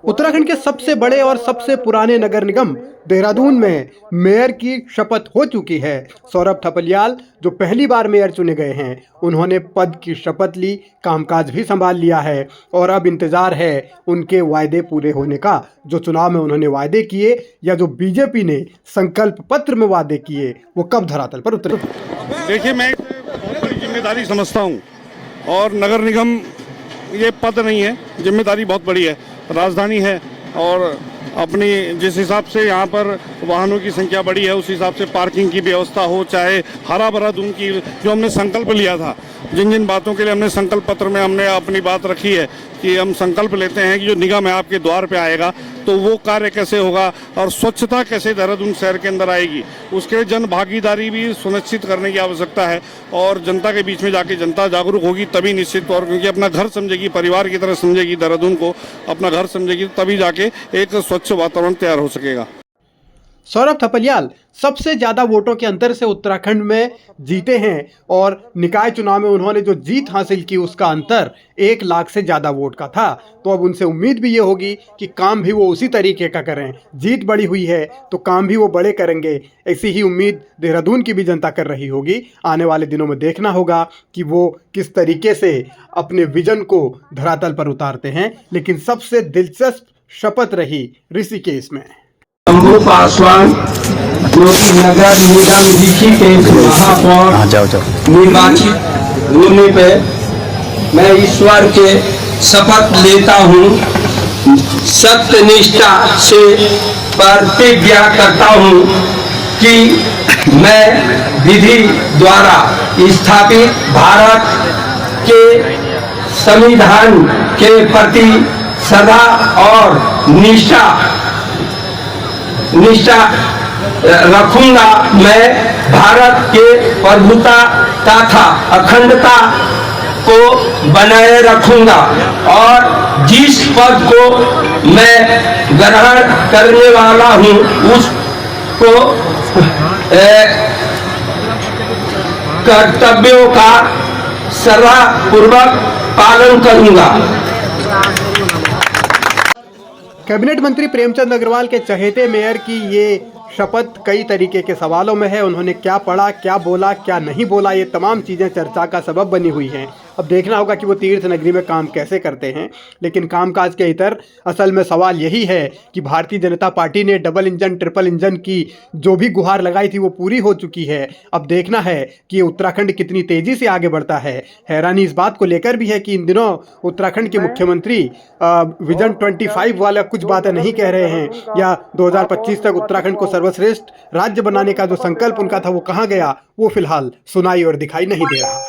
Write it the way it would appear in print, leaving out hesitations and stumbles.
उत्तराखंड के सबसे बड़े और सबसे पुराने नगर निगम देहरादून में मेयर की शपथ हो चुकी है। सौरभ थपलियाल जो पहली बार मेयर चुने गए हैं, उन्होंने पद की शपथ ली, कामकाज भी संभाल लिया है और अब इंतजार है उनके वायदे पूरे होने का। जो चुनाव में उन्होंने वायदे किए या जो बीजेपी ने संकल्प पत्र में वादे किए, वो कब धरातल पर उतरे। देखिए, मैं बहुत बड़ी जिम्मेदारी समझता हूँ और नगर निगम ये पद नहीं है, जिम्मेदारी बहुत बड़ी है। राजधानी है और अपनी जिस हिसाब से यहाँ पर वाहनों की संख्या बढ़ी है, उस हिसाब से पार्किंग की व्यवस्था हो, चाहे हरा भरा दून की, जो हमने संकल्प लिया था, जिन जिन बातों के लिए हमने संकल्प पत्र में हमने अपनी बात रखी है कि हम संकल्प लेते हैं कि जो निगम है आपके द्वार पे आएगा तो वो कार्य कैसे होगा और स्वच्छता कैसे देहरादून शहर के अंदर आएगी, उसके लिए जन भागीदारी भी सुनिश्चित करने की आवश्यकता है। और जनता के बीच में जाके जनता जागरूक होगी तभी निश्चित तौर, क्योंकि अपना घर समझेगी, परिवार की तरह समझेगी, देहरादून को अपना घर समझेगी, तभी जाके एक स्वच्छ वातावरण तैयार हो सकेगा। सौरभ थपलियाल सबसे ज्यादा वोटों के अंतर से उत्तराखंड में जीते हैं और निकाय चुनाव में उन्होंने जो जीत हासिल की उसका अंतर 1 लाख से ज्यादा वोट का था। तो अब उनसे उम्मीद भी ये होगी कि काम भी वो उसी तरीके का करें। जीत बड़ी हुई है तो काम भी वो बड़े करेंगे, ऐसी ही उम्मीद देहरादून की भी जनता कर रही होगी। आने वाले दिनों में देखना होगा कि वो किस तरीके से अपने विजन को धरातल पर उतारते हैं। लेकिन सबसे दिलचस्प शपथ रही ऋषिकेश में। शंभू पासवान जो कि नगर निगम ऋषिकेश महापौर निर्वाचित होने पे मैं ईश्वर के शपथ लेता हूँ, सत्यनिष्ठा से प्रतिज्ञा करता हूँ कि मैं विधि द्वारा स्थापित भारत के संविधान के प्रति सदा और निष्ठा रखूंगा। मैं भारत के प्रभुता तथा अखंडता को बनाए रखूंगा और जिस पद को मैं ग्रहण करने वाला हूं उसको कर्तव्यों का श्रद्धापूर्वक पालन करूंगा। कैबिनेट मंत्री प्रेमचंद अग्रवाल के चहेते मेयर की ये शपथ कई तरीके के सवालों में है। उन्होंने क्या पढ़ा, क्या बोला, क्या नहीं बोला, ये तमाम चीज़ें चर्चा का सबब बनी हुई हैं। अब देखना होगा कि वो तीर्थ नगरी में काम कैसे करते हैं। लेकिन कामकाज के इतर असल में सवाल यही है कि भारतीय जनता पार्टी ने डबल इंजन, ट्रिपल इंजन की जो भी गुहार लगाई थी वो पूरी हो चुकी है। अब देखना है कि उत्तराखंड कितनी तेज़ी से आगे बढ़ता है। हैरानी इस बात को लेकर भी है कि इन दिनों उत्तराखंड के मुख्यमंत्री विजन 25 वाला कुछ बातें नहीं कह रहे हैं, या 2025 तक उत्तराखंड को सर्वश्रेष्ठ राज्य बनाने का जो संकल्प उनका था वो कहाँ गया, वो फिलहाल सुनाई और दिखाई नहीं दे रहा।